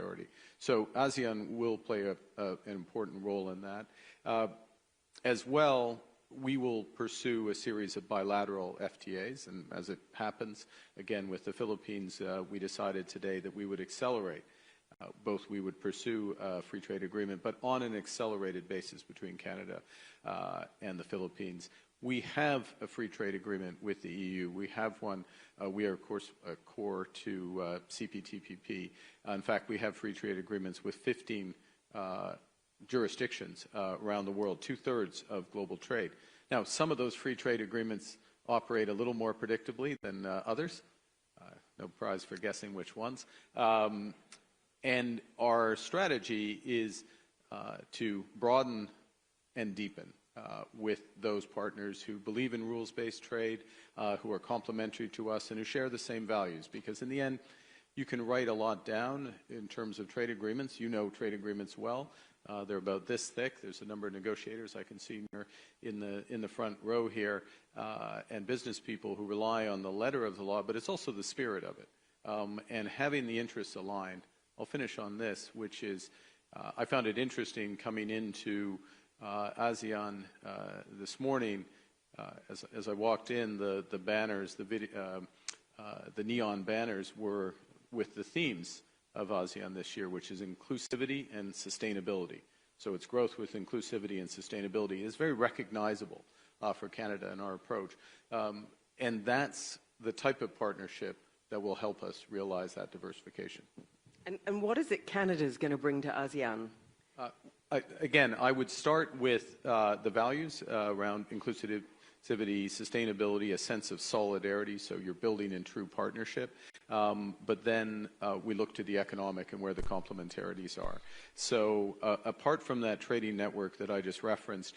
priority. So ASEAN will play an important role in that. As well, we will pursue a series of bilateral FTAs, and as it happens, again, with the Philippines, we decided today that we would accelerate. Both we would pursue a free trade agreement, but on an accelerated basis between Canada and the Philippines. We have a free trade agreement with the EU. We have one. We are, of course, core to CPTPP. In fact, we have free trade agreements with 15 jurisdictions around the world, 2/3 of global trade. Now, some of those free trade agreements operate a little more predictably than others. No prize for guessing which ones. And our strategy is to broaden and deepen with those partners who believe in rules-based trade, who are complementary to us, and who share the same values. Because in the end, you can write a lot down in terms of trade agreements. You know trade agreements well. They're about this thick. There's a number of negotiators I can see here in the front row here, and business people who rely on the letter of the law, but it's also the spirit of it. And having the interests aligned. I'll finish on this, which is I found it interesting coming into ASEAN this morning. As I walked in, the banners, the neon banners were with the themes of ASEAN this year, which is inclusivity and sustainability. So it's growth with inclusivity and sustainability. It's very recognizable for Canada and our approach. And that's the type of partnership that will help us realize that diversification. And what is it Canada's going to bring to ASEAN? Again, I would start with the values around inclusivity, sustainability, a sense of solidarity, so you're building in true partnership. But then we look to the economic and where the complementarities are. So apart from that trading network that I just referenced,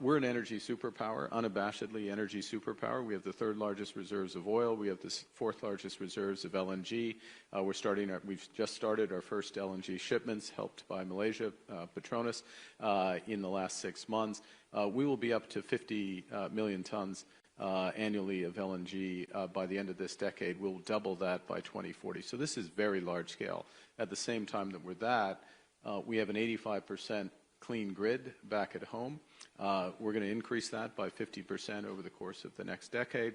we're an energy superpower, unabashedly energy superpower. We have the third largest reserves of oil. We have the fourth largest reserves of LNG. We've just started our first LNG shipments, helped by Malaysia, Petronas, in the last 6 months. We will be up to 50 million tons annually of LNG by the end of this decade. We'll double that by 2040. So this is very large scale. At the same time that we're we have an 85% clean grid back at home. We're going to increase that by 50% over the course of the next decade,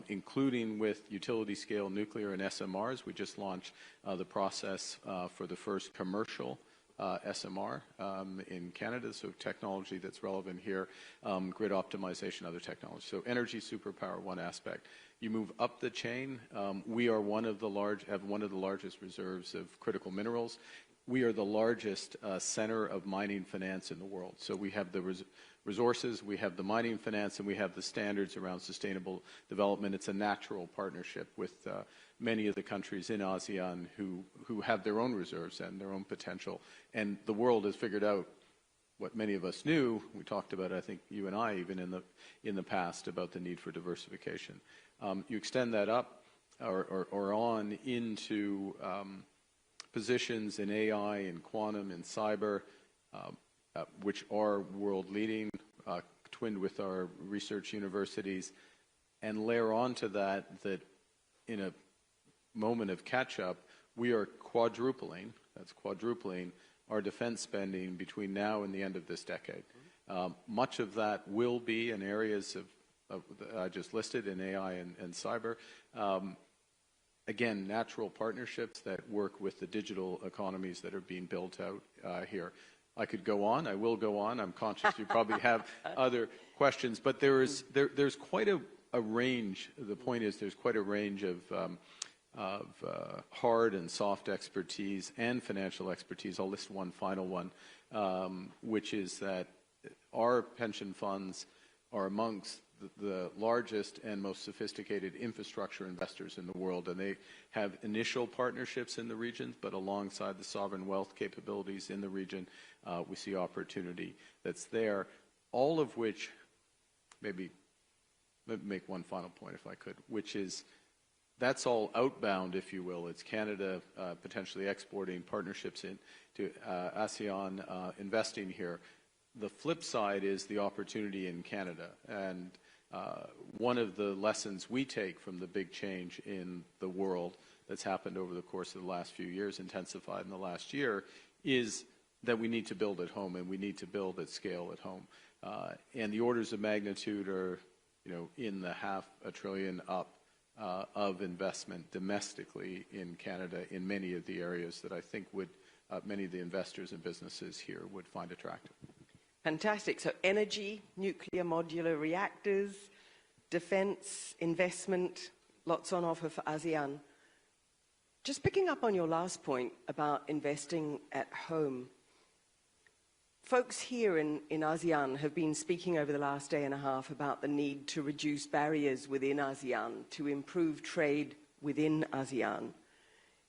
including with utility scale nuclear and SMRs. We just launched the process for the first commercial SMR in Canada, so technology that's relevant here, grid optimization, other technology. So energy superpower, one aspect. You move up the chain, we are have one of the largest reserves of critical minerals. We are the largest center of mining finance in the world. So we have the resources, we have the mining finance, and we have the standards around sustainable development. It's a natural partnership with many of the countries in ASEAN who have their own reserves and their own potential. And the world has figured out what many of us knew. We talked about, I think you and I even in the past, about the need for diversification. You extend that up or on into positions in AI and quantum and cyber, which are world leading, twinned with our research universities, and layer onto that in a moment of catch-up, we are quadrupling our defense spending between now and the end of this decade. Much of that will be in areas of I just listed in AI and cyber. Again, natural partnerships that work with the digital economies that are being built out here. I could go on. I will go on. I'm conscious you probably have other questions, but there's quite a range. The point is there's quite a range of hard and soft expertise and financial expertise. I'll list one final one, which is that our pension funds are amongst the largest and most sophisticated infrastructure investors in the world, and they have initial partnerships in the region, but alongside the sovereign wealth capabilities in the region, we see opportunity that's there, all of which, maybe make one final point if I could, which is that's all outbound, if you will. It's Canada potentially exporting partnerships into ASEAN, investing here. The flip side is the opportunity in Canada, and one of the lessons we take from the big change in the world that's happened over the course of the last few years, intensified in the last year, is that we need to build at home, and we need to build at scale at home. And the orders of magnitude are, in the $500 billion up of investment domestically in Canada in many of the areas that I think would many of the investors and businesses here would find attractive. Fantastic. So energy, nuclear modular reactors, defense, investment, lots on offer for ASEAN. Just picking up on your last point about investing at home, folks here in ASEAN have been speaking over the last day and a half about the need to reduce barriers within ASEAN, to improve trade within ASEAN.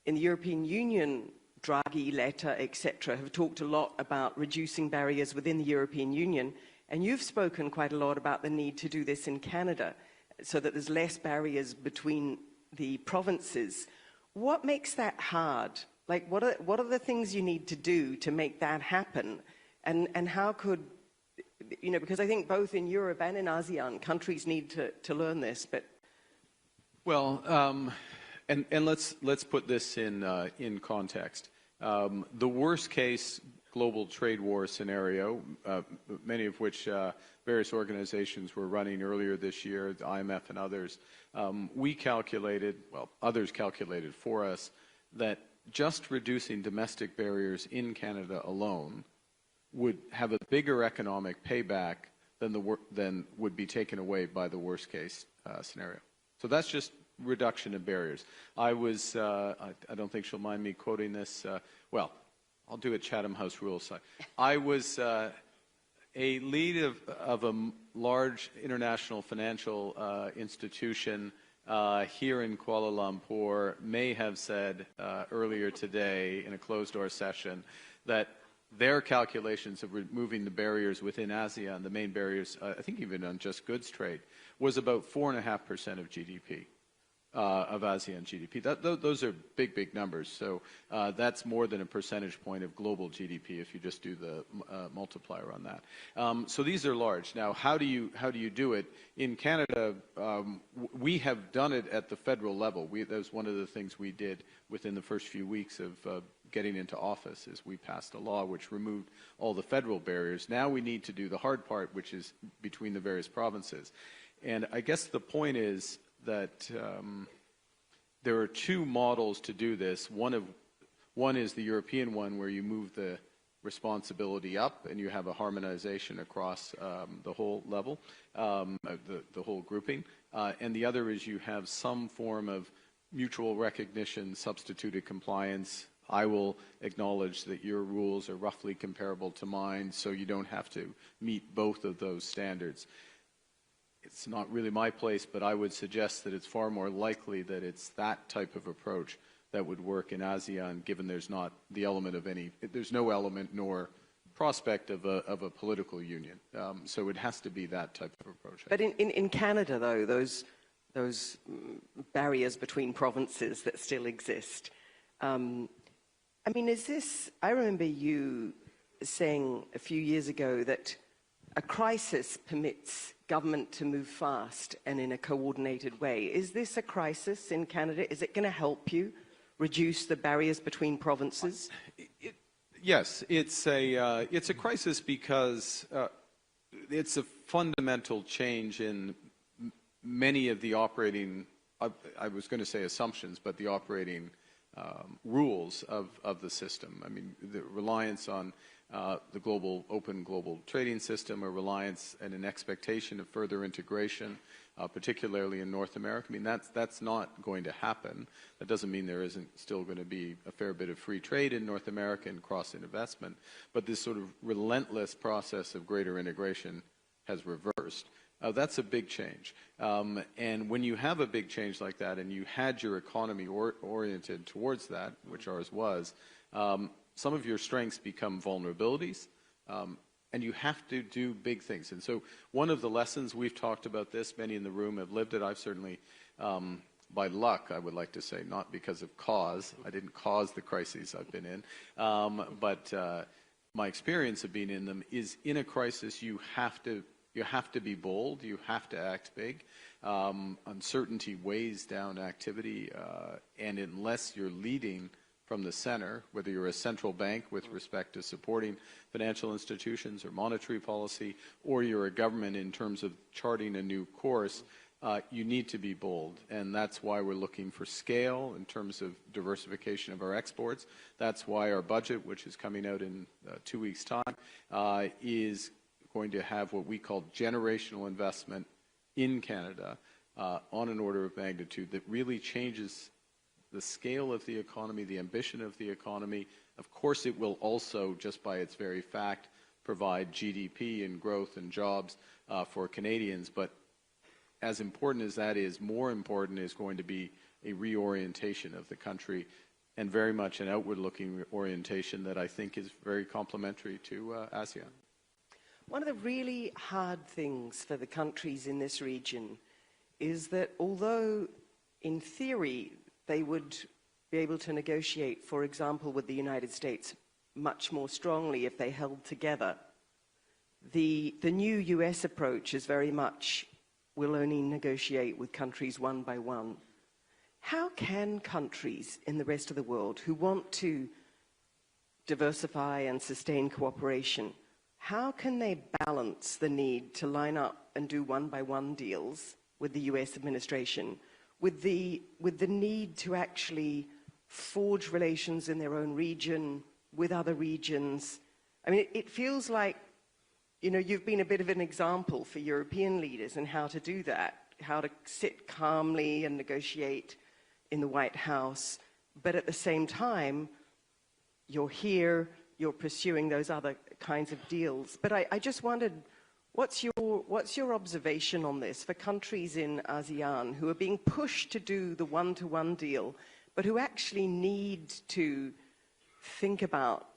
In the European Union, Draghi letter, etc., have talked a lot about reducing barriers within the European Union, and you've spoken quite a lot about the need to do this in Canada, so that there's less barriers between the provinces. What makes that hard? Like, what are the things you need to do to make that happen? And how could, because I think both in Europe and in ASEAN, countries need to learn this, but... Well, and let's put this in context. The worst case global trade war scenario, many of which various organizations were running earlier this year, the IMF and others, we calculated, well, others calculated for us, that just reducing domestic barriers in Canada alone would have a bigger economic payback than would be taken away by the worst case scenario. So that's just reduction of barriers. I was, I don't think she'll mind me quoting this, well, I'll do it Chatham House rules side. I was a lead of a large international financial institution here in Kuala Lumpur may have said earlier today in a closed-door session that their calculations of removing the barriers within ASEAN, the main barriers, I think even on just goods trade, was about 4.5% of GDP. Of ASEAN GDP. Those are big, big numbers. So that's more than a percentage point of global GDP if you just do the multiplier on that. So these are large. Now, how do you do it? In Canada, we have done it at the federal level. That was one of the things we did within the first few weeks of getting into office, is we passed a law which removed all the federal barriers. Now we need to do the hard part, which is between the various provinces. And I guess the point is that there are two models to do this. One is the European one, where you move the responsibility up and you have a harmonization across the whole level, the whole grouping. And the other is you have some form of mutual recognition, substituted compliance. I will acknowledge that your rules are roughly comparable to mine, so you don't have to meet both of those standards. It's not really my place, but I would suggest that it's far more likely that it's that type of approach that would work in ASEAN, given there's not the element of there's no element nor prospect of a political union. So it has to be that type of approach. But in Canada, though, those barriers between provinces that still exist, I mean, I remember you saying a few years ago that a crisis permits government to move fast and in a coordinated way. Is this a crisis in Canada? Is it going to help you reduce the barriers between provinces? Yes, it's a crisis because it's a fundamental change in many of the operating, I was going to say assumptions, but the operating rules of the system. I mean, the reliance on the open global trading system, a reliance and an expectation of further integration, particularly in North America. I mean, that's not going to happen. That doesn't mean there isn't still going to be a fair bit of free trade in North America and cross-investment, but this sort of relentless process of greater integration has reversed. That's a big change. And when you have a big change like that and you had your economy oriented towards that, which ours was, some of your strengths become vulnerabilities, and you have to do big things. And so one of the lessons, we've talked about this, many in the room have lived it. I've certainly, by luck, I would like to say, not because of cause. I didn't cause the crises I've been in. But my experience of being in them is, in a crisis, you have to You have to be bold. You have to act big. Uncertainty weighs down activity, and unless you're leading from the center, whether you're a central bank with respect to supporting financial institutions or monetary policy, or you're a government in terms of charting a new course, you need to be bold. And that's why we're looking for scale in terms of diversification of our exports. That's why our budget, which is coming out in 2 weeks' time, is going to have what we call generational investment in Canada on an order of magnitude that really changes the scale of the economy, the ambition of the economy. Of course, it will also, just by its very fact, provide GDP and growth and jobs for Canadians. But as important as that is, more important is going to be a reorientation of the country, and very much an outward-looking orientation that I think is very complementary to ASEAN. One of the really hard things for the countries in this region is that although, in theory, they would be able to negotiate, for example, with the United States much more strongly if they held together, the new US approach is very much, we'll only negotiate with countries one by one. How can countries in the rest of the world who want to diversify and sustain cooperation, how can they balance the need to line up and do one-by-one deals with the US administration with the need to actually forge relations in their own region with other regions? I mean, it feels like, you know, you've been a bit of an example for European leaders in how to do that, how to sit calmly and negotiate in the White House, but at the same time, you're here, you're pursuing those other kinds of deals. But I just wondered, what's your observation on this for countries in ASEAN who are being pushed to do the one-to-one deal, but who actually need to think about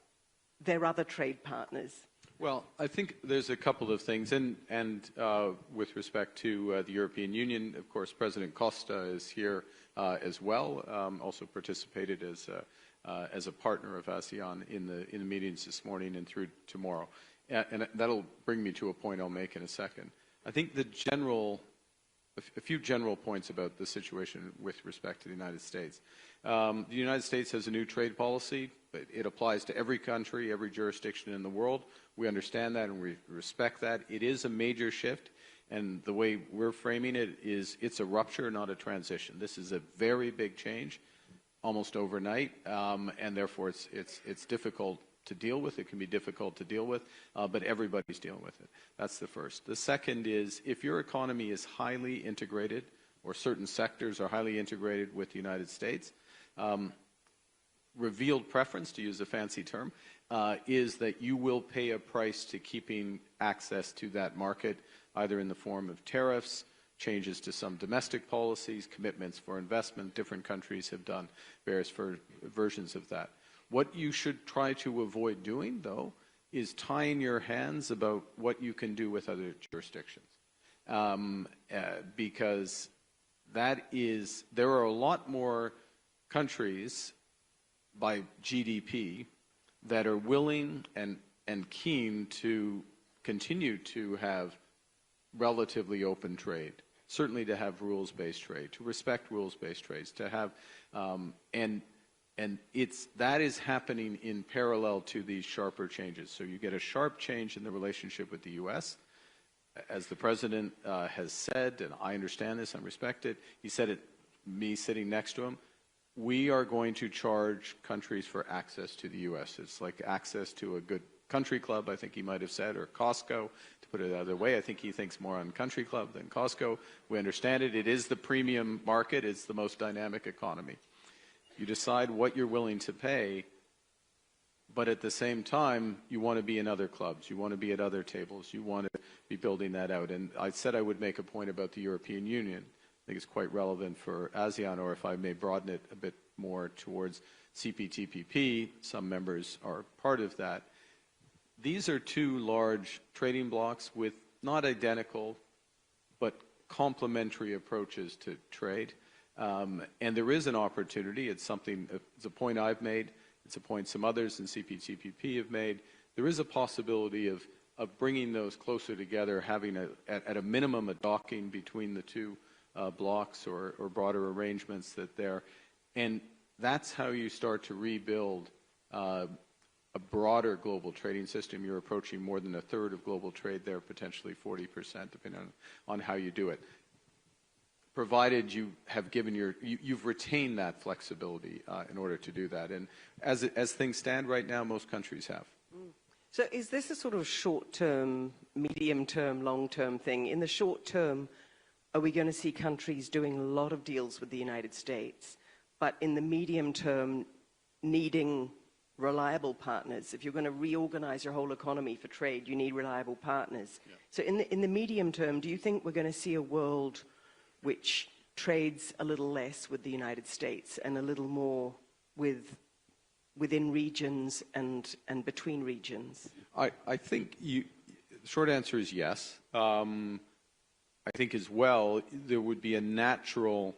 their other trade partners? Well, I think there's a couple of things, and with respect to the European Union, of course, President Costa is here as well, also participated as a partner of ASEAN in the meetings this morning and through tomorrow. And that'll bring me to a point I'll make in a second. I think a few general points about the situation with respect to the United States. The United States has a new trade policy. It applies to every country, every jurisdiction in the world. We understand that and we respect that. It is a major shift, and the way we're framing it is it's a rupture, not a transition. This is a very big change, almost overnight, and therefore it's difficult to deal with. It can be difficult to deal with, but everybody's dealing with it. That's the first. The second is, if your economy is highly integrated, or certain sectors are highly integrated with the United States, revealed preference, to use a fancy term, is that you will pay a price to keeping access to that market, either in the form of tariffs, changes to some domestic policies, commitments for investment. Different countries have done various versions of that. What you should try to avoid doing, though, is tying your hands about what you can do with other jurisdictions. Because there are a lot more countries by GDP that are willing and keen to continue to have relatively open trade, certainly to have rules-based trade, to respect rules-based trades, to have, and that is happening in parallel to these sharper changes. So you get a sharp change in the relationship with the U.S. As the President has said, and I understand this and respect it, he said it, me sitting next to him, we are going to charge countries for access to the U.S. It's like access to a good country club, I think he might have said, or Costco. To put it the other way, I think he thinks more on country club than Costco. We understand it. It is the premium market. It's the most dynamic economy. You decide what you're willing to pay, but at the same time, you want to be in other clubs. You want to be at other tables. You want to be building that out. And I said I would make a point about the European Union. I think it's quite relevant for ASEAN, or if I may broaden it a bit more towards CPTPP, some members are part of that. These are two large trading blocs with not identical, but complementary approaches to trade. And there is an opportunity. It's a point I've made. It's a point some others in CPTPP have made. There is a possibility of of bringing those closer together, having at a minimum a docking between the two blocks or broader arrangements that there, and that's how you start to rebuild a broader global trading system. You're approaching more than a third of global trade there, potentially 40%, depending on how you do it. Provided you have you've retained that flexibility in order to do that. And as things stand right now, most countries have. So is this a sort of short-term, medium-term, long-term thing? In the short term, are we going to see countries doing a lot of deals with the United States, but in the medium term, needing reliable partners? If you're going to reorganize your whole economy for trade, you need reliable partners. Yeah. So in the medium term, do you think we're going to see a world which trades a little less with the United States and a little more within regions and between regions? I think the short answer is yes. I think as well there would be a natural.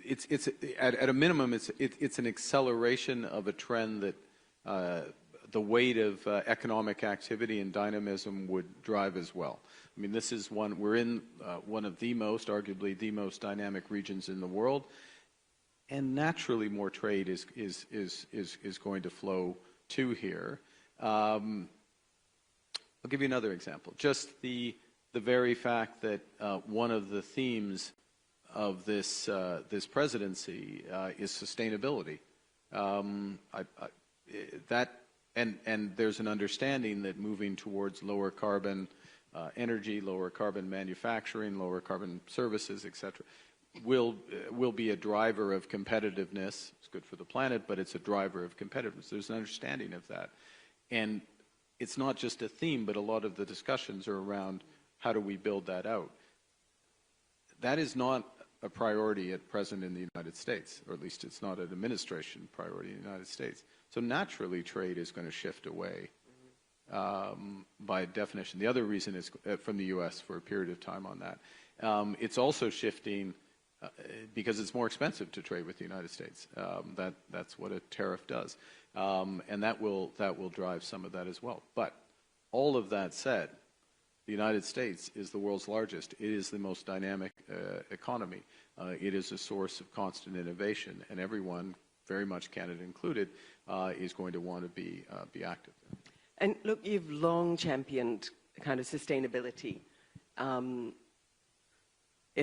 It's at a minimum it's an acceleration of a trend that the weight of economic activity and dynamism would drive as well. I mean, this is we're in one of the most, arguably the most dynamic regions in the world, and naturally more trade is going to flow to here. I'll give you another example. Just the very fact that one of the themes of this presidency is sustainability. And there's an understanding that moving towards lower carbon energy, lower carbon manufacturing, lower carbon services, etc., will be a driver of competitiveness. It's good for the planet, but it's a driver of competitiveness. There's an understanding of that. And it's not just a theme, but a lot of the discussions are around how do we build that out. That is not a priority at present in the United States, or at least it's not an administration priority in the United States. So naturally, trade is going to shift away by definition. The other reason is from the U.S. for a period of time on that. It's also shifting because it's more expensive to trade with the United States. That's what a tariff does, and that will drive some of that as well. But all of that said, the United States is the world's largest. It is the most dynamic economy. It is a source of constant innovation, and everyone, very much Canada included, is going to want to be active there. And look, you've long championed kind of sustainability in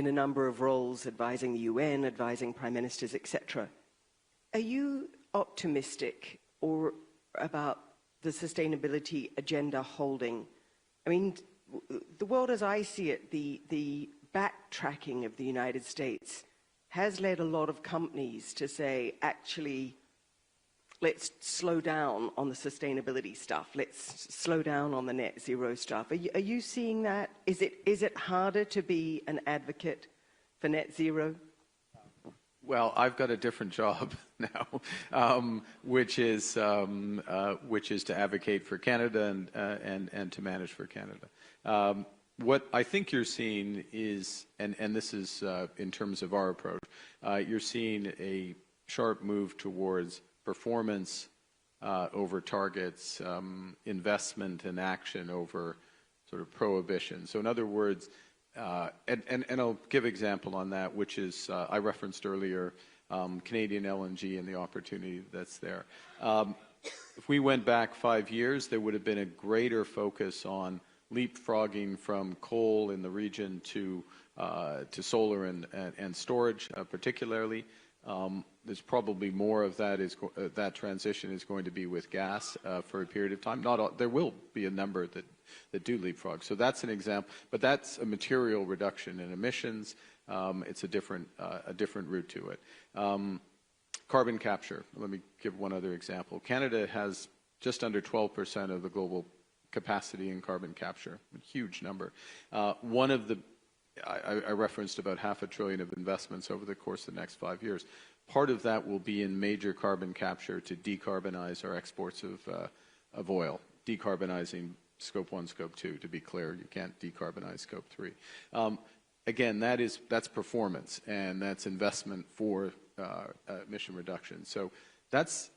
a number of roles, advising the UN, advising prime ministers, etc. Are you optimistic or about the sustainability agenda holding? I mean, the world as I see it, the backtracking of the United States has led a lot of companies to say, actually, let's slow down on the sustainability stuff. Let's slow down on the net zero stuff. Are you seeing that? Is it harder to be an advocate for net zero? Well, I've got a different job now, which is to advocate for Canada and to manage for Canada. What I think you're seeing is, and this is in terms of our approach, you're seeing a sharp move towards performance over targets, investment and action over sort of prohibition. So in other words, and I'll give example on that, which is, I referenced earlier, Canadian LNG and the opportunity that's there. If we went back 5 years, there would have been a greater focus on leapfrogging from coal in the region to solar and storage, particularly. There's probably more of that that transition is going to be with gas for a period of time. There will be a number that do leapfrog. So that's an example, but that's a material reduction in emissions. It's a different route to it. Carbon capture. Let me give one other example. Canada has just under 12% of the global capacity in carbon capture, a huge number. I referenced about $500 billion of investments over the course of the next 5 years. Part of that will be in major carbon capture to decarbonize our exports of oil, decarbonizing Scope 1, Scope 2, to be clear. You can't decarbonize Scope 3. Again, that's performance, and that's investment for emission reduction. So that's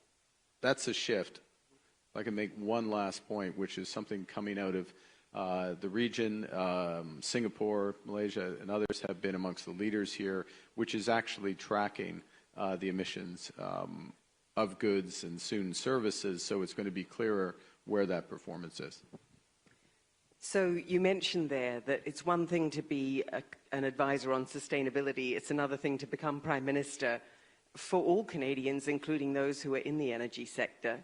a shift. I can make one last point, which is something coming out of the region. Singapore, Malaysia, and others have been amongst the leaders here, which is actually tracking the emissions of goods and soon services, so it's going to be clearer where that performance is. So you mentioned there that it's one thing to be an advisor on sustainability, it's another thing to become Prime Minister for all Canadians, including those who are in the energy sector.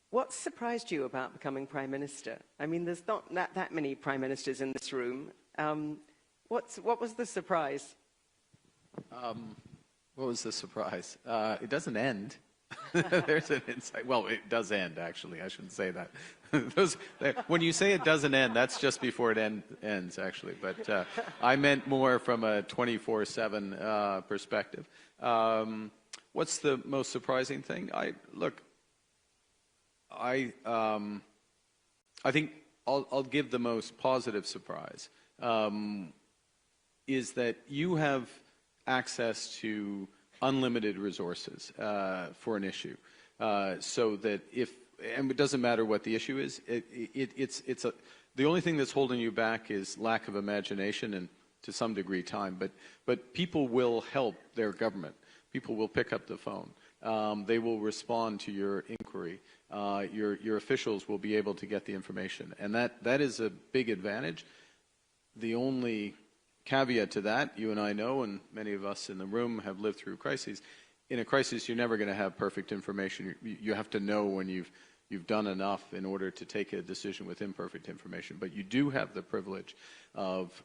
What surprised you about becoming Prime Minister? I mean, there's not that many Prime Ministers in this room. What was the surprise? What was the surprise? It doesn't end. There's an insight. Well, it does end, actually. I shouldn't say that. When you say it doesn't end, that's just before it ends, actually. But I meant more from a 24/7 perspective. What's the most surprising thing? I think I'll give the most positive surprise, is that you have access to unlimited resources for an issue, so that and it doesn't matter what the issue is, the only thing that's holding you back is lack of imagination and to some degree time, but people will help their government. People will pick up the phone. They will respond to your inquiry. Your officials will be able to get the information, and that is a big advantage. The only caveat to that, you and I know, and many of us in the room have lived through crises. In a crisis, you're never going to have perfect information. You have to know when you've done enough in order to take a decision with imperfect information. But you do have the privilege of,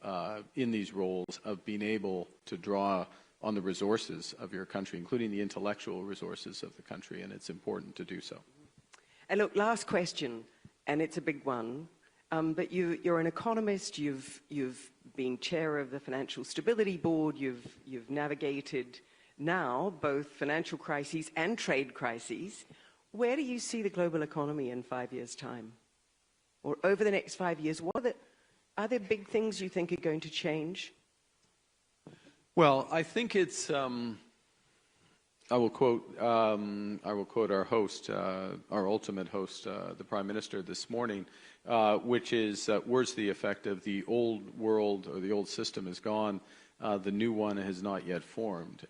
in these roles, of being able to draw on the resources of your country, including the intellectual resources of the country, and it's important to do so. And look, last question, and it's a big one. But you're an economist. You've been chair of the Financial Stability Board. You've navigated now both financial crises and trade crises. Where do you see the global economy in 5 years' time, or over the next 5 years? Are there big things you think are going to change? Well, I think it's. I will quote our host, our ultimate host, the Prime Minister this morning, which is, words to the effect of the old world or the old system is gone, the new one has not yet formed.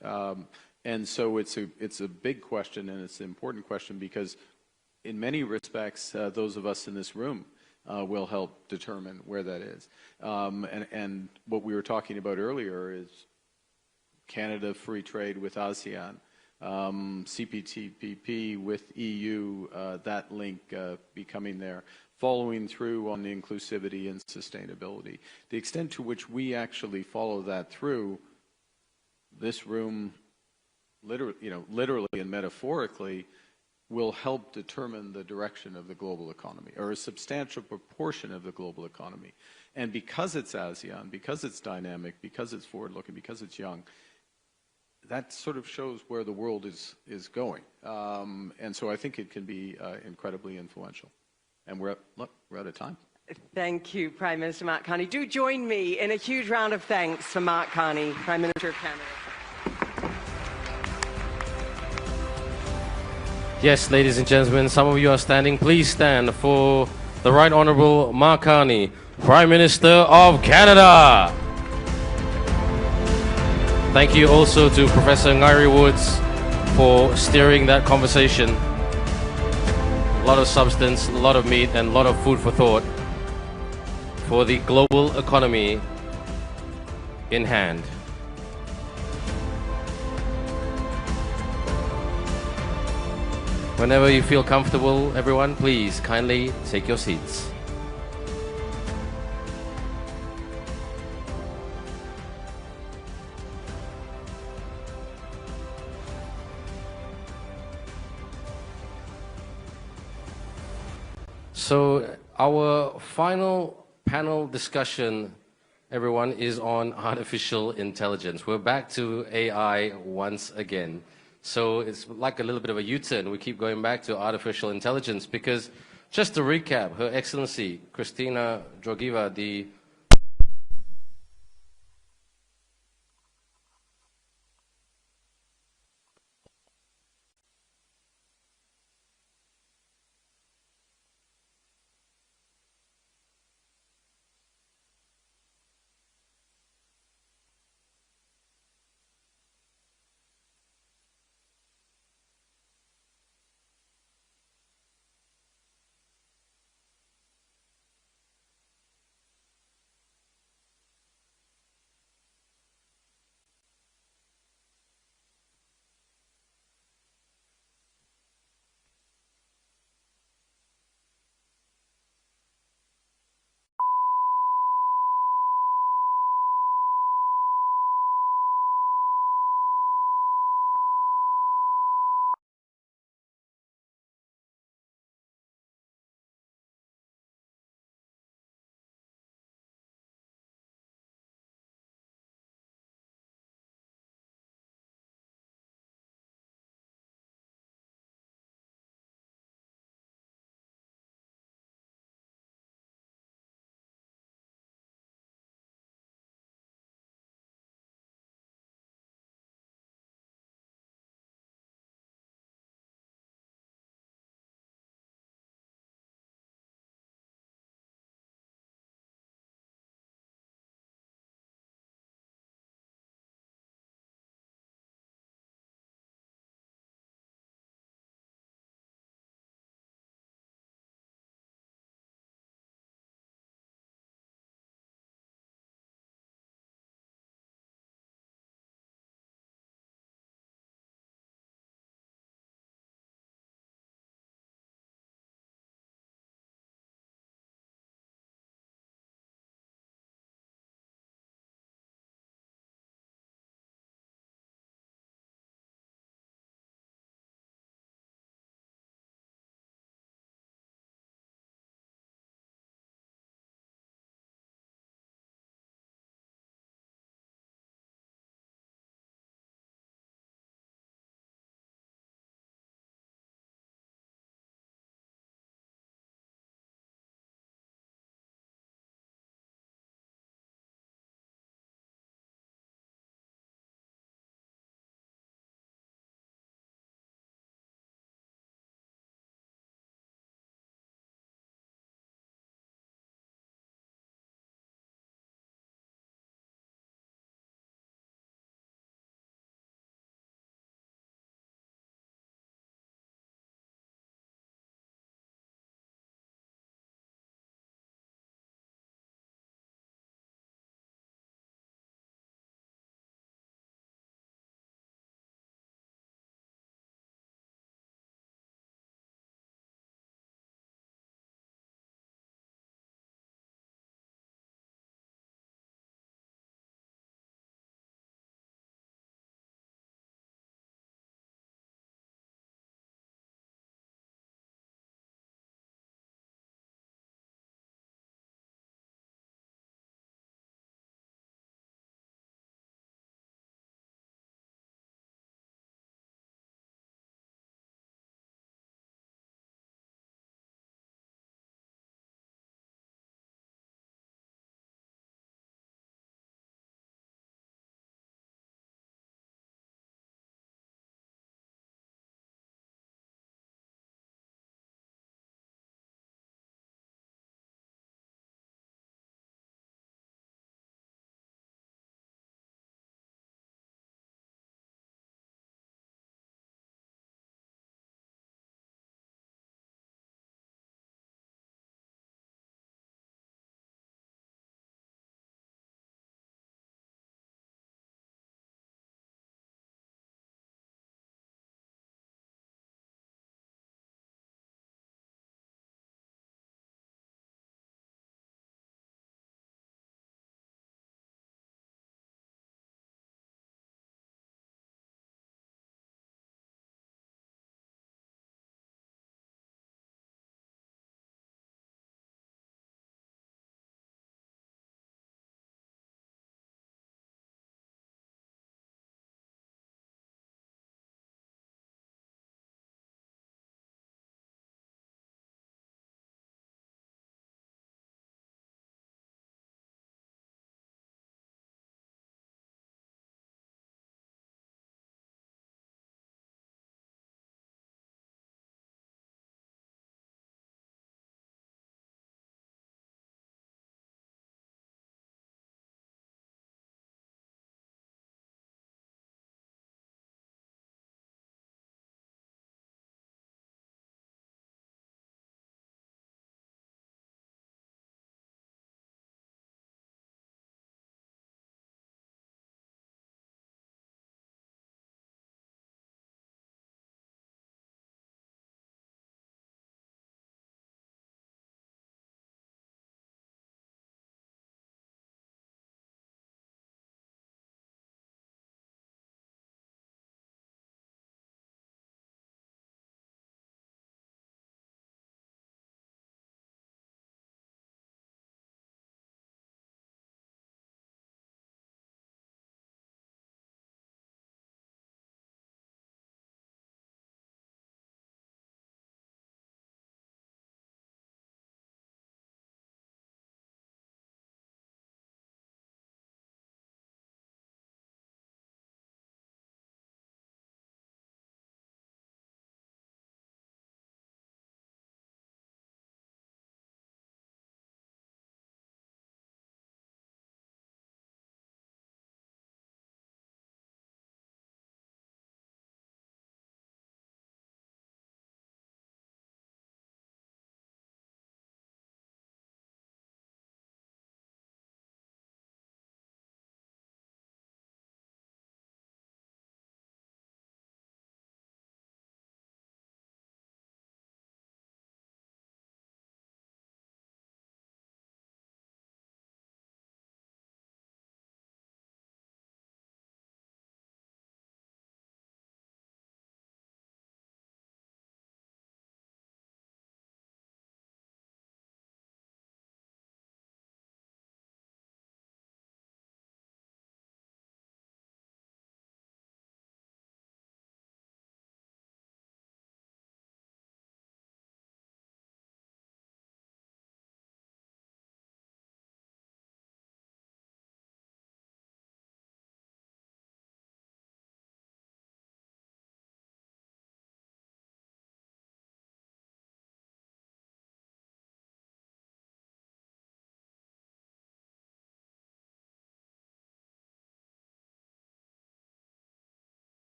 And so it's a big question, and it's an important question because in many respects, those of us in this room will help determine where that is. And what we were talking about earlier is Canada free trade with ASEAN, CPTPP with EU, that link becoming there, following through on the inclusivity and sustainability. The extent to which we actually follow that through, this room, literally and metaphorically, will help determine the direction of the global economy, or a substantial proportion of the global economy. And because it's ASEAN, because it's dynamic, because it's forward-looking, because it's young, that sort of shows where the world is going. And so I think it can be incredibly influential. And we're out of time. Thank you, Prime Minister Mark Carney. Do join me in a huge round of thanks for Mark Carney, Prime Minister of Canada. Yes, ladies and gentlemen, some of you are standing. Please stand for the Right Honourable Mark Carney, Prime Minister of Canada. Thank you also to Professor Ngairi Woods for steering that conversation. A lot of substance, a lot of meat, and a lot of food for thought for the global economy in hand. Whenever you feel comfortable, everyone, please kindly take your seats. So our final panel discussion, everyone, is on artificial intelligence. We're back to AI once again. So it's like a little bit of a U-turn. We keep going back to artificial intelligence because, just to recap, Her Excellency Kristina Georgieva, the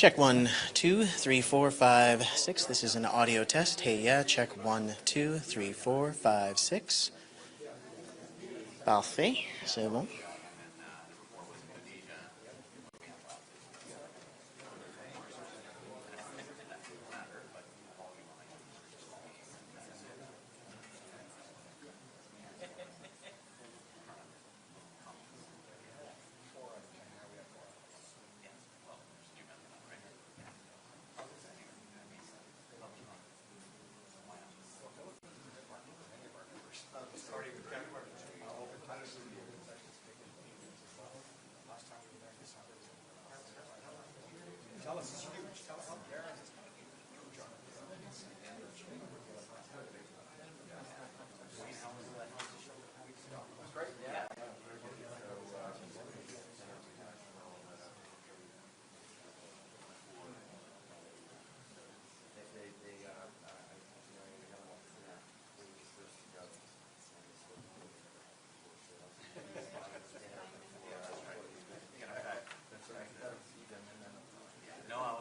Check 1, 2, 3, 4, 5, 6. This is an audio test. Hey, yeah. Check 1, 2, 3, 4, 5, 6. Parfait. C'est bon. No,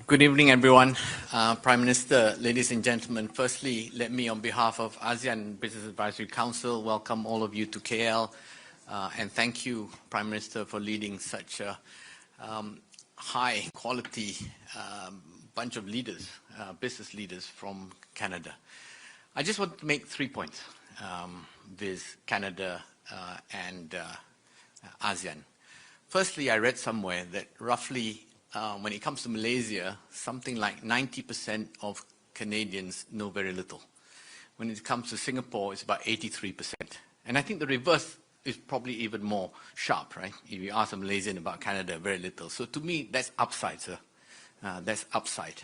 Good evening, everyone. Prime Minister, ladies and gentlemen, firstly, let me, on behalf of ASEAN Business Advisory Council, welcome all of you to KL, and thank you, Prime Minister, for leading such a high-quality bunch of leaders, business leaders from Canada. I just want to make 3 points with Canada and ASEAN. Firstly, I read somewhere that roughly when it comes to Malaysia, something like 90% of Canadians know very little. When it comes to Singapore, it's about 83%. And I think the reverse is probably even more sharp, right? If you ask a Malaysian about Canada, very little. So to me, that's upside, sir. That's upside.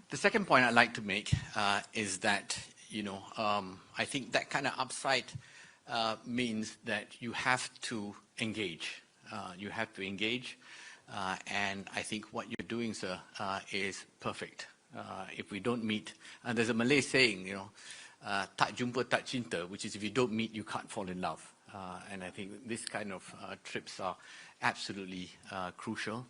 The second point I'd like to make is that, I think that kind of upside means that you have to engage. You have to engage. And I think what you're doing, sir, is perfect. If we don't meet, and there's a Malay saying, tak jumpa tak cinta, which is if you don't meet, you can't fall in love. And I think this kind of trips are absolutely crucial.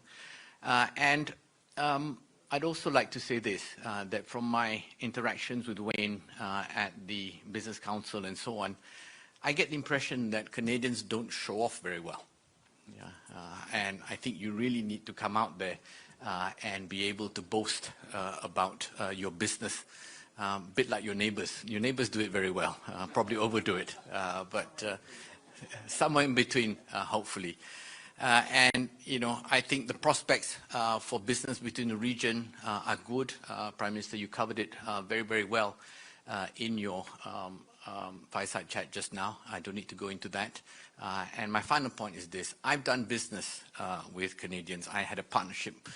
And I'd also like to say this, that from my interactions with Wayne at the Business Council and so on, I get the impression that Canadians don't show off very well. Yeah, and I think you really need to come out there and be able to boast about your business, a bit like your neighbors. Your neighbors do it very well, probably overdo it, but somewhere in between, hopefully. And, I think the prospects for business between the region are good. Prime Minister, you covered it very, very well in your fireside chat just now. I don't need to go into that. And my final point is this. I've done business with Canadians. I had a partnership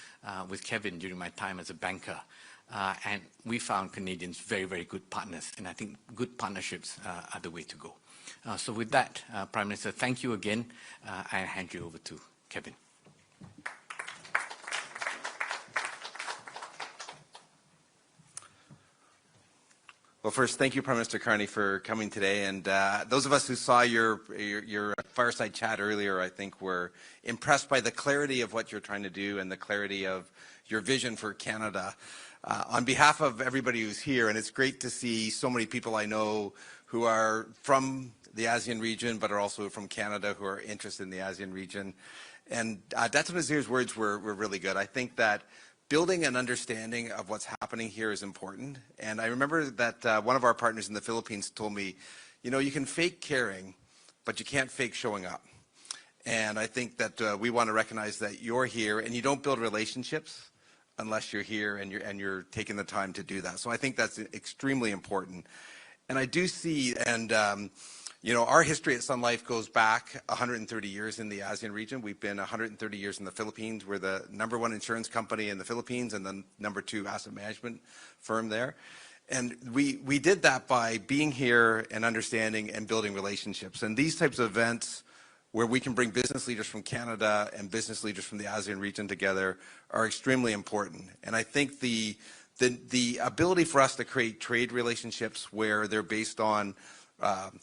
with Kevin during my time as a banker. And we found Canadians very, very good partners. And I think good partnerships are the way to go. So with that, Prime Minister, thank you again. I hand you over to Kevin. Well, first, thank you, Prime Minister Carney, for coming today. And those of us who saw your fireside chat earlier, I think were impressed by the clarity of what you're trying to do and the clarity of your vision for Canada. On behalf of everybody who's here, and it's great to see so many people I know who are from the ASEAN region, but are also from Canada, who are interested in the ASEAN region. And Dato' Nazir's words were really good. I think that building an understanding of what's happening here is important. And I remember that one of our partners in the Philippines told me, you can fake caring, but you can't fake showing up. And I think that we want to recognize that you're here, and you don't build relationships unless you're here and you're taking the time to do that. So I think that's extremely important. And I do see, and our history at Sun Life goes back 130 years in the ASEAN region. We've been 130 years in the Philippines. We're the #1 insurance company in the Philippines and the #2 asset management firm there. And we did that by being here and understanding and building relationships. And these types of events where we can bring business leaders from Canada and business leaders from the ASEAN region together are extremely important. And I think the ability for us to create trade relationships where they're based on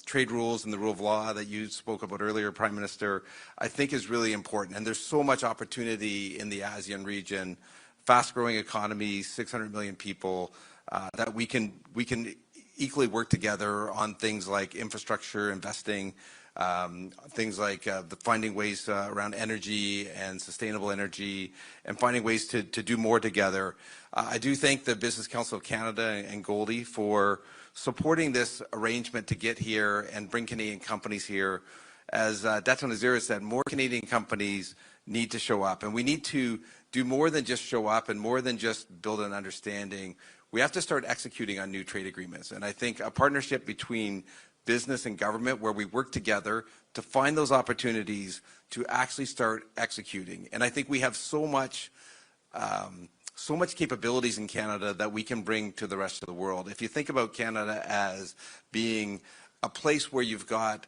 trade rules and the rule of law that you spoke about earlier, Prime Minister, I think is really important. And there's so much opportunity in the ASEAN region, fast-growing economy, 600 million people, that we can equally work together on things like infrastructure, investing, things like finding ways around energy and sustainable energy, and finding ways to do more together. I do thank the Business Council of Canada and Goldie for supporting this arrangement to get here and bring Canadian companies here. As Dato' Nazir said, more Canadian companies need to show up. And we need to do more than just show up and more than just build an understanding. We have to start executing on new trade agreements. And I think a partnership between business and government where we work together to find those opportunities to actually start executing. And I think we have so much capabilities in Canada that we can bring to the rest of the world. If you think about Canada as being a place where you've got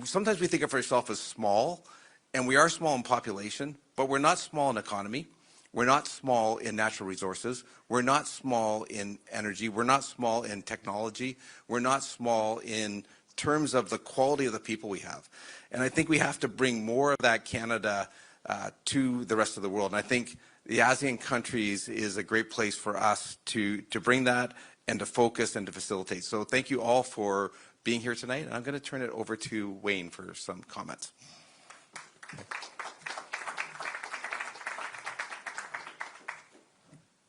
sometimes we think of ourselves as small, and we are small in population, but we're not small in economy. We're not small in natural resources. We're not small in energy. We're not small in technology. We're not small in terms of the quality of the people we have. And I think we have to bring more of that Canada to the rest of the world. And I think the ASEAN countries is a great place for us to bring that and to focus and to facilitate. So thank you all for being here tonight. And I'm going to turn it over to Wayne for some comments.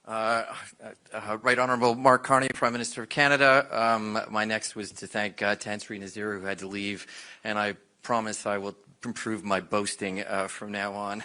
Right Honourable Mark Carney, Prime Minister of Canada. My next was to thank Tan Sri Nazir, who had to leave, and I promise I will improve my boasting from now on.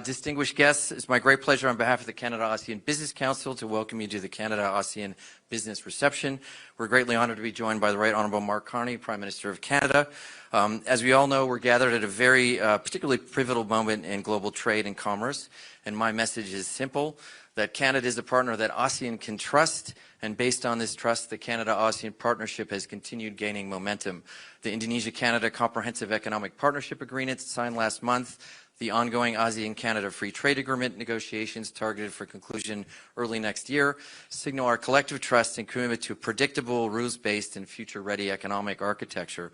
Distinguished guests, it's my great pleasure on behalf of the Canada-ASEAN Business Council to welcome you to the Canada-ASEAN Business Reception. We're greatly honoured to be joined by the Right Honourable Mark Carney, Prime Minister of Canada. As we all know, we're gathered at a very particularly pivotal moment in global trade and commerce, and my message is simple, that Canada is a partner that ASEAN can trust, and based on this trust, the Canada-ASEAN partnership has continued gaining momentum. The Indonesia-Canada Comprehensive Economic Partnership Agreement signed last month, the ongoing ASEAN-Canada Free Trade Agreement negotiations targeted for conclusion early next year signal our collective trust and commitment to a predictable, rules-based, and future-ready economic architecture.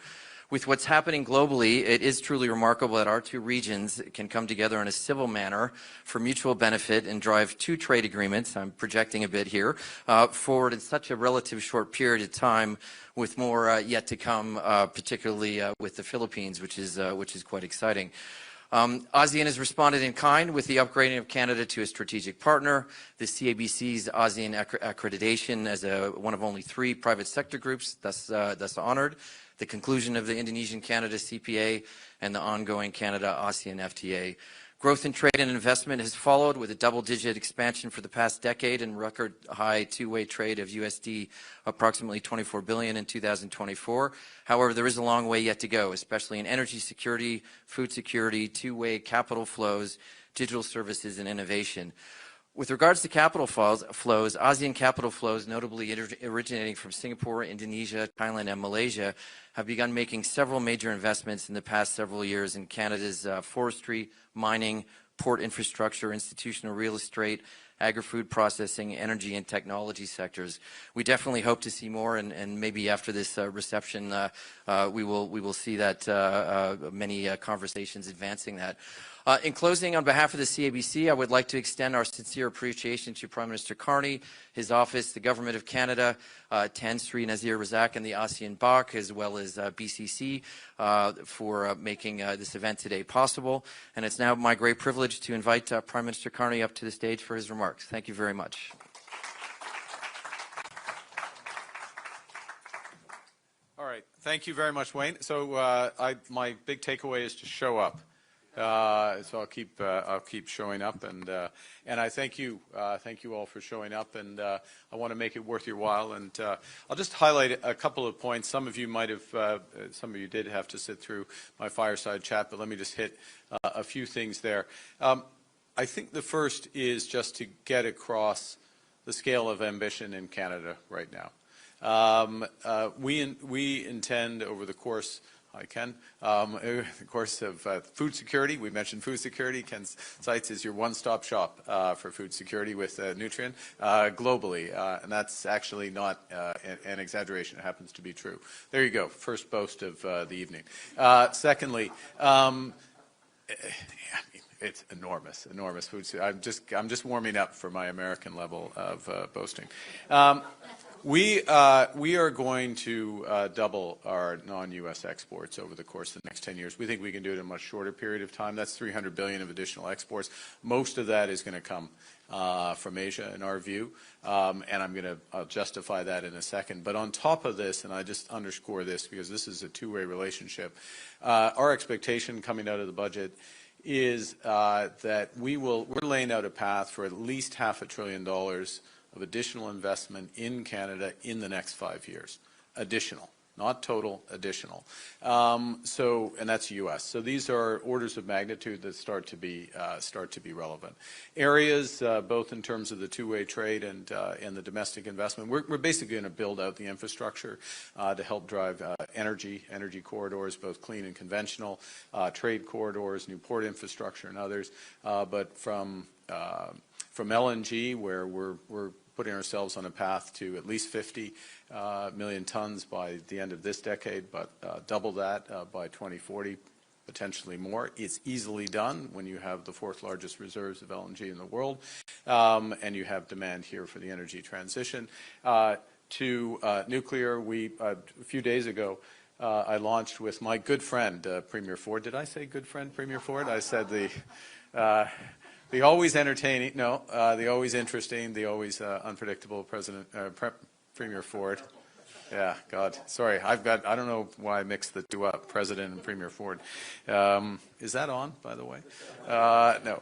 With what's happening globally, it is truly remarkable that our two regions can come together in a civil manner for mutual benefit and drive two trade agreements, I'm projecting a bit here, forward in such a relatively short period of time, with more yet to come, particularly with the Philippines, which is quite exciting. ASEAN has responded in kind with the upgrading of Canada to a strategic partner, the CABC's ASEAN accreditation as one of only 3 private sector groups, thus honoured, the conclusion of the Indonesian-Canada CPA, and the ongoing Canada-ASEAN FTA. Growth in trade and investment has followed with a double-digit expansion for the past decade and record high two-way trade of USD approximately $24 billion in 2024. However, there is a long way yet to go, especially in energy security, food security, two-way capital flows, digital services, and innovation. With regards to capital flows, ASEAN capital flows, notably originating from Singapore, Indonesia, Thailand, and Malaysia, have begun making several major investments in the past several years in Canada's forestry, mining, port infrastructure, institutional real estate, agri-food processing, energy, and technology sectors. We definitely hope to see more, and maybe after this reception, we will see that many conversations advancing that. In closing, on behalf of the CABC, I would like to extend our sincere appreciation to Prime Minister Carney, his office, the Government of Canada, Tan Sri Nazir Razak and the ASEAN BOC, as well as BCC, for making this event today possible. And it's now my great privilege to invite Prime Minister Carney up to the stage for his remarks. Thank you very much. All right. Thank you very much, Wayne. So my big takeaway is to show up. So I'll keep showing up, and I thank you all for showing up, and I want to make it worth your while, and I'll just highlight a couple of points. Some of you did have to sit through my fireside chat, but let me just hit a few things there. I think the first is just to get across the scale of ambition in Canada right now. We intend over the course. Hi, Ken. The course of food security, we mentioned food security. Ken's Sites is your one-stop shop for food security with Nutrien globally, and that's actually not an exaggeration. It happens to be true. There you go. First boast of the evening. Secondly, it's enormous food. I'm just warming up for my American level of boasting. We are going to double our non-U.S. exports over the course of the next 10 years. We think we can do it in a much shorter period of time. That's $300 billion of additional exports. Most of that is going to come from Asia, in our view, and I'll justify that in a second. But on top of this, and I just underscore this because this is a two-way relationship, our expectation coming out of the budget is that we're laying out a path for at least $500 billion of additional investment in Canada in the next 5 years. Additional, not total, additional. And that's U.S. So these are orders of magnitude that start to be relevant. Areas, both in terms of the two-way trade and the domestic investment, we're basically going to build out the infrastructure to help drive energy corridors, both clean and conventional, trade corridors, new port infrastructure, and others. But from LNG, where we're putting ourselves on a path to at least 50 million tons by the end of this decade, but double that by 2040, potentially more. It's easily done when you have the 4th largest reserves of LNG in the world, and you have demand here for the energy transition. To nuclear, a few days ago, I launched with my good friend, Premier Ford. Did I say good friend, Premier Ford? I said the always entertaining, no, the always interesting, the always unpredictable Premier Ford. Yeah, God, sorry, I don't know why I mixed the two up, President and Premier Ford. Is that on, by the way? No.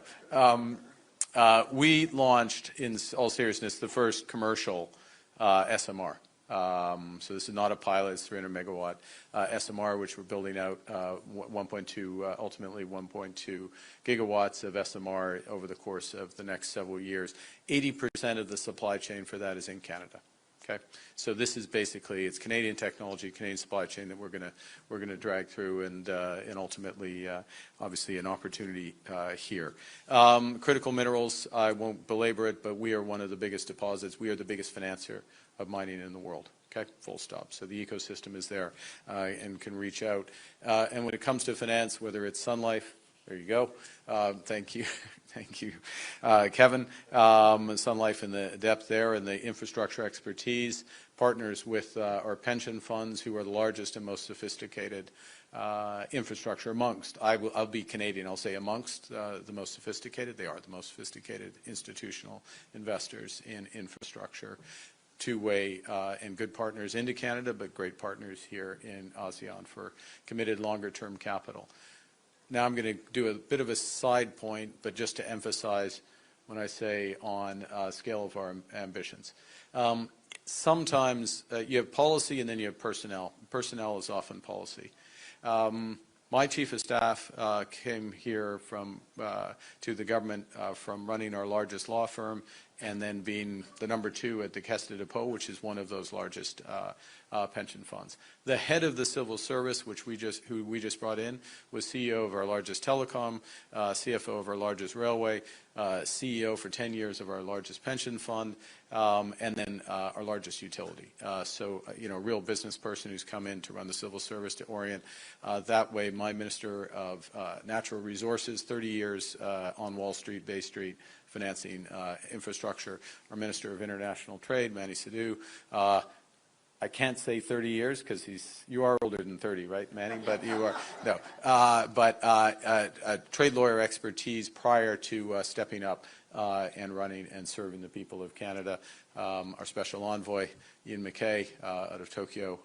We launched, in all seriousness, the first commercial SMR. So this is not a pilot, it's 300 megawatt SMR, which we're building out 1.2, ultimately 1.2 gigawatts of SMR over the course of the next several years. 80% of the supply chain for that is in Canada. Okay, so this is basically, it's Canadian technology, Canadian supply chain that we're gonna drag through, and ultimately, obviously, an opportunity here. Critical minerals, I won't belabor it, but we are one of the biggest deposits. We are the biggest financier of mining in the world. Okay, full stop. So the ecosystem is there and can reach out. And when it comes to finance, whether it's Sun Life, there you go. Thank you. Thank you, Kevin. Sun Life in the depth there and the infrastructure expertise, partners with our pension funds, who are the largest and most sophisticated infrastructure amongst, I'll be Canadian, I'll say amongst the most sophisticated. They are the most sophisticated institutional investors in infrastructure. Two-way and good partners into Canada, but great partners here in ASEAN for committed longer-term capital. Now I'm going to do a bit of a side point, but just to emphasize when I say on scale of our ambitions. Sometimes you have policy and then you have personnel. Personnel is often policy. My chief of staff came here to the government from running our largest law firm and then being the number 2 at the Caisse de dépôt, which is one of those largest pension funds. The head of the civil service, who we just brought in, was CEO of our largest telecom, CFO of our largest railway, CEO for 10 years of our largest pension fund, and then our largest utility. So, a real business person who's come in to run the civil service to orient. That way, my Minister of Natural Resources, 30 years on Wall Street, Bay Street, financing infrastructure. Our Minister of International Trade, Manny Sidhu. I can't say 30 years because you are older than 30, right, Manny? But you are, no. Trade lawyer expertise prior to stepping up and running and serving the people of Canada. Our special envoy, Ian McKay, out of Tokyo,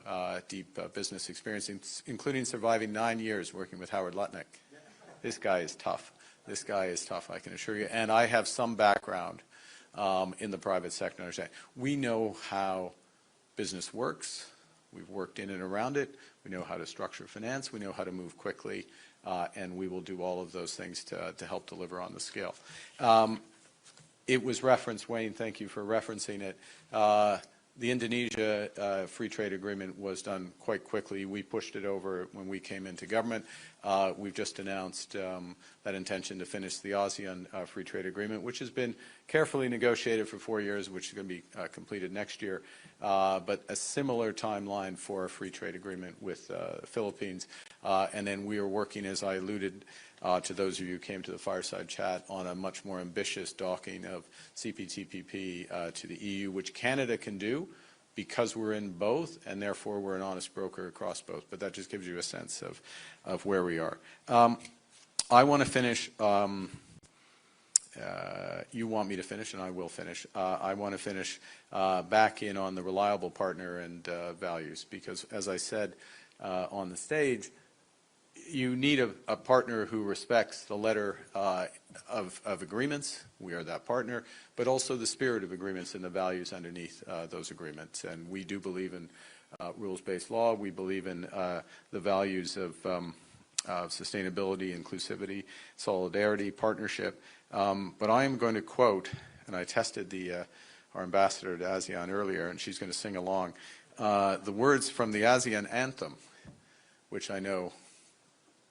deep business experience, including surviving 9 years working with Howard Lutnick. This guy is tough. This guy is tough, I can assure you. And I have some background in the private sector. We know how business works. We've worked in and around it. We know how to structure finance. We know how to move quickly. And we will do all of those things to help deliver on the scale. It was referenced, Wayne, thank you for referencing it. The Indonesia free trade agreement was done quite quickly. We pushed it over when we came into government. We've just announced that intention to finish the ASEAN free trade agreement, which has been carefully negotiated for 4 years, which is going to be completed next year. But a similar timeline for a free trade agreement with the Philippines. And then we are working, as I alluded to those of you who came to the fireside chat, on a much more ambitious docking of CPTPP to the EU, which Canada can do because we're in both, and therefore we're an honest broker across both. But that just gives you a sense of where we are. I want to finish. You want me to finish, and I will finish. I want to finish back in on the reliable partner and values, because as I said on the stage, you need a partner who respects the letter of agreements. We are that partner, but also the spirit of agreements and the values underneath those agreements. And we do believe in rules-based law. We believe in the values of sustainability, inclusivity, solidarity, partnership. But I am going to quote, and I tested our ambassador to ASEAN earlier, and she's going to sing along, the words from the ASEAN anthem, which I know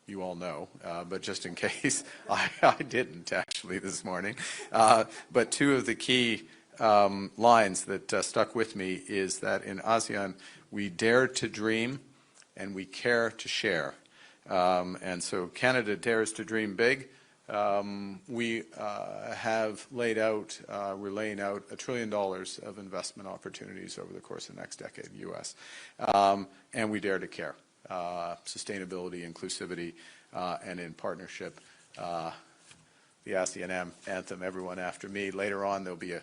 you all know, but just in case I didn't actually this morning. But two of the key lines that stuck with me is that in ASEAN, we dare to dream and we care to share. And so Canada dares to dream big. We have laid out, we're laying out $1 trillion of investment opportunities over the course of the next decade, U.S. And we dare to care. Sustainability, inclusivity, and in partnership. The ASEAN anthem, everyone after me. Later on, there'll be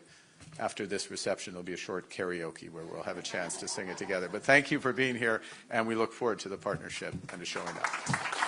after this reception, there'll be a short karaoke where we'll have a chance to sing it together. But thank you for being here, and we look forward to the partnership and to showing up.